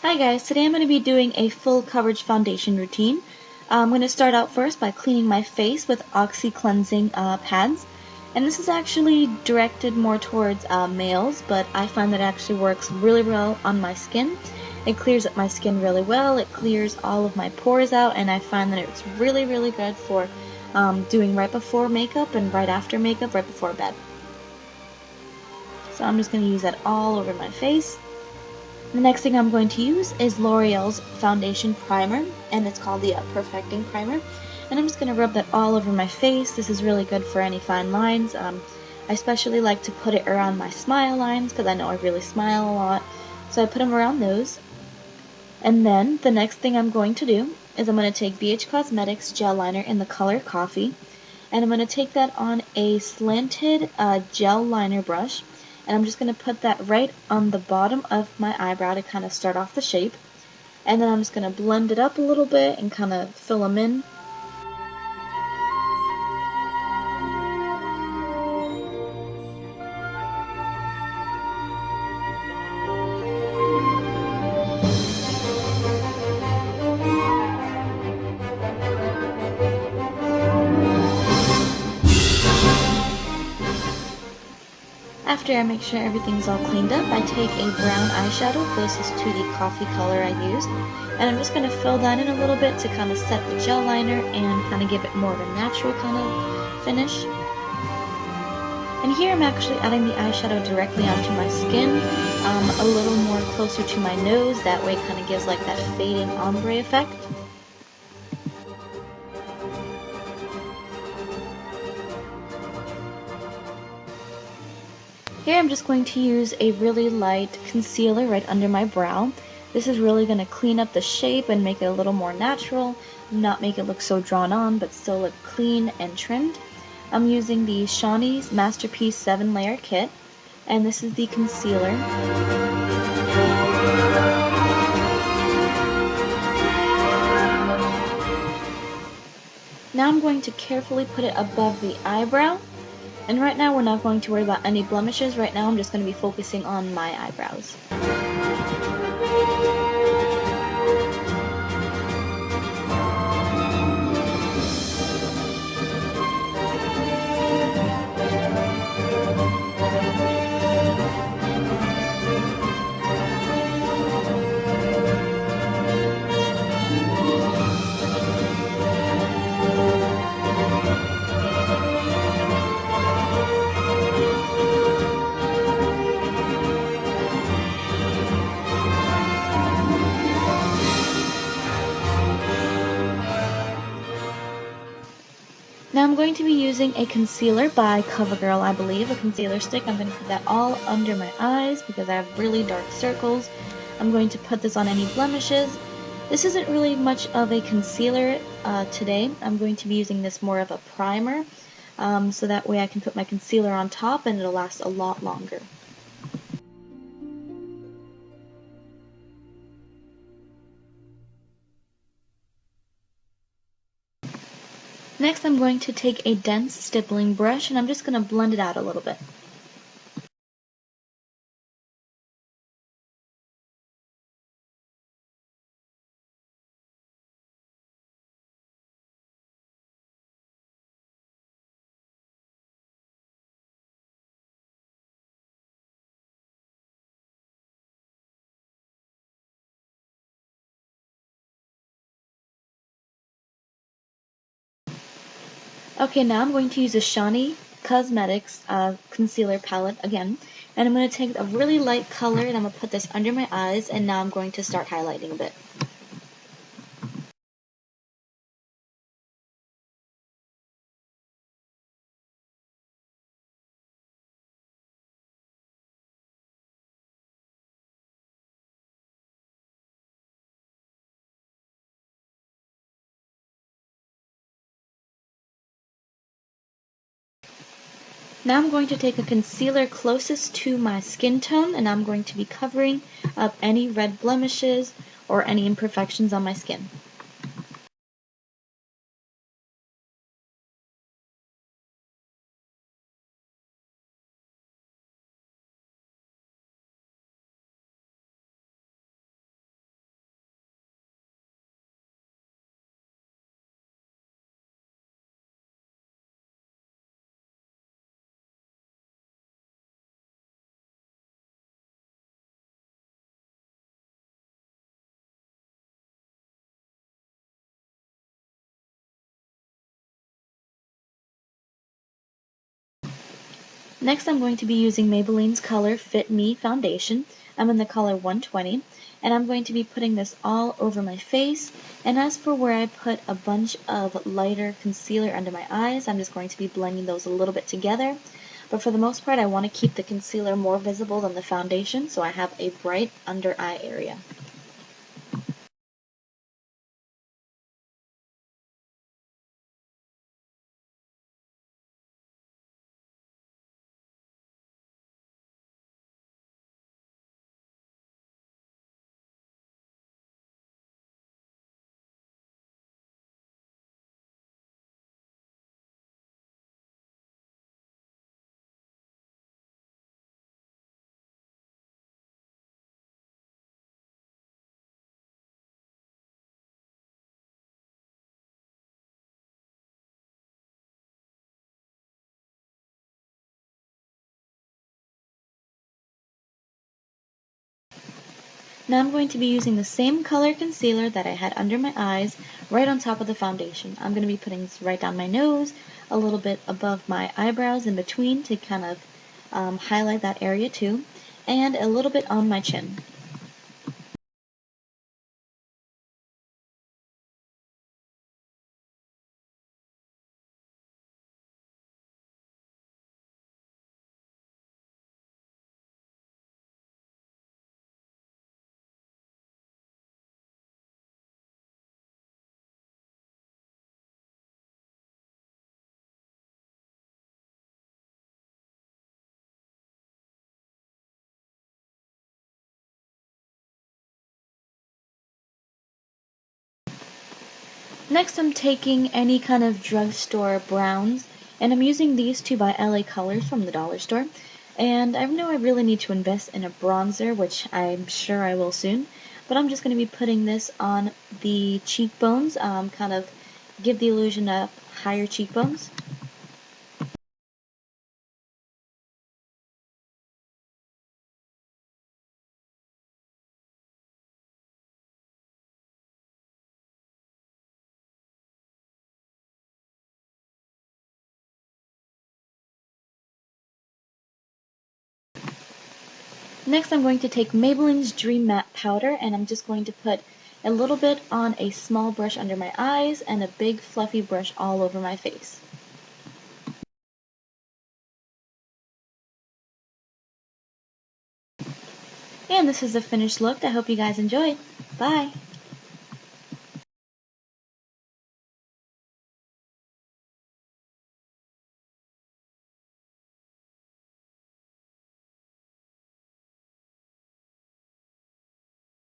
Hi guys, today I'm going to be doing a full coverage foundation routine. I'm going to start out first by cleaning my face with Oxy Cleansing pads. And this is actually directed more towards males, but I find that it actually works really well on my skin. It clears up my skin really well, it clears all of my pores out, and I find that it's really good for doing right before makeup and right after makeup, right before bed. So I'm just going to use that all over my face. The next thing I'm going to use is L'Oreal's foundation primer, and it's called the Perfecting Primer. And I'm just going to rub that all over my face. This is really good for any fine lines. I especially like to put it around my smile lines because I know I really smile a lot. So I put them around those. And then the next thing I'm going to do is I'm going to take BH Cosmetics gel liner in the color Coffee, and I'm going to take that on a slanted gel liner brush. And I'm just going to put that right on the bottom of my eyebrow to kind of start off the shape. And then I'm just going to blend it up a little bit and kind of fill them in. After I make sure everything's all cleaned up, I take a brown eyeshadow closest to the coffee color I used, and I'm just going to fill that in a little bit to kind of set the gel liner and kind of give it more of a natural kind of finish. And here I'm actually adding the eyeshadow directly onto my skin, a little more closer to my nose, that way it kind of gives like that fading ombre effect. Here I'm just going to use a really light concealer right under my brow. This is really going to clean up the shape and make it a little more natural, not make it look so drawn on, but still look clean and trimmed. I'm using the Shawnee's Masterpiece 7-Layer Kit, and this is the concealer. Now I'm going to carefully put it above the eyebrow. And right now we're not going to worry about any blemishes. Right now I'm just going to be focusing on my eyebrows. Now I'm going to be using a concealer by CoverGirl, I believe, a concealer stick. I'm going to put that all under my eyes because I have really dark circles. I'm going to put this on any blemishes. This isn't really much of a concealer today. I'm going to be using this more of a primer, so that way I can put my concealer on top and it'll last a lot longer. Next I'm going to take a dense stippling brush and I'm just going to blend it out a little bit. Okay, now I'm going to use a Shawnee Cosmetics concealer palette again, and I'm going to take a really light color and I'm going to put this under my eyes, and now I'm going to start highlighting a bit. Now I'm going to take a concealer closest to my skin tone, and I'm going to be covering up any red blemishes or any imperfections on my skin. Next, I'm going to be using Maybelline's Color Fit Me foundation. I'm in the color 120, and I'm going to be putting this all over my face. And as for where I put a bunch of lighter concealer under my eyes, I'm just going to be blending those a little bit together. But for the most part, I want to keep the concealer more visible than the foundation, so I have a bright under eye area. Now I'm going to be using the same color concealer that I had under my eyes right on top of the foundation. I'm going to be putting this right down my nose, a little bit above my eyebrows in between to kind of highlight that area too, and a little bit on my chin. Next, I'm taking any kind of drugstore browns, and I'm using these two by LA Colors from the dollar store. And I know I really need to invest in a bronzer, which I'm sure I will soon, but I'm just going to be putting this on the cheekbones, kind of give the illusion of higher cheekbones. Next, I'm going to take Maybelline's Dream Matte Powder, and I'm just going to put a little bit on a small brush under my eyes and a big fluffy brush all over my face. And this is the finished look. I hope you guys enjoyed. Bye!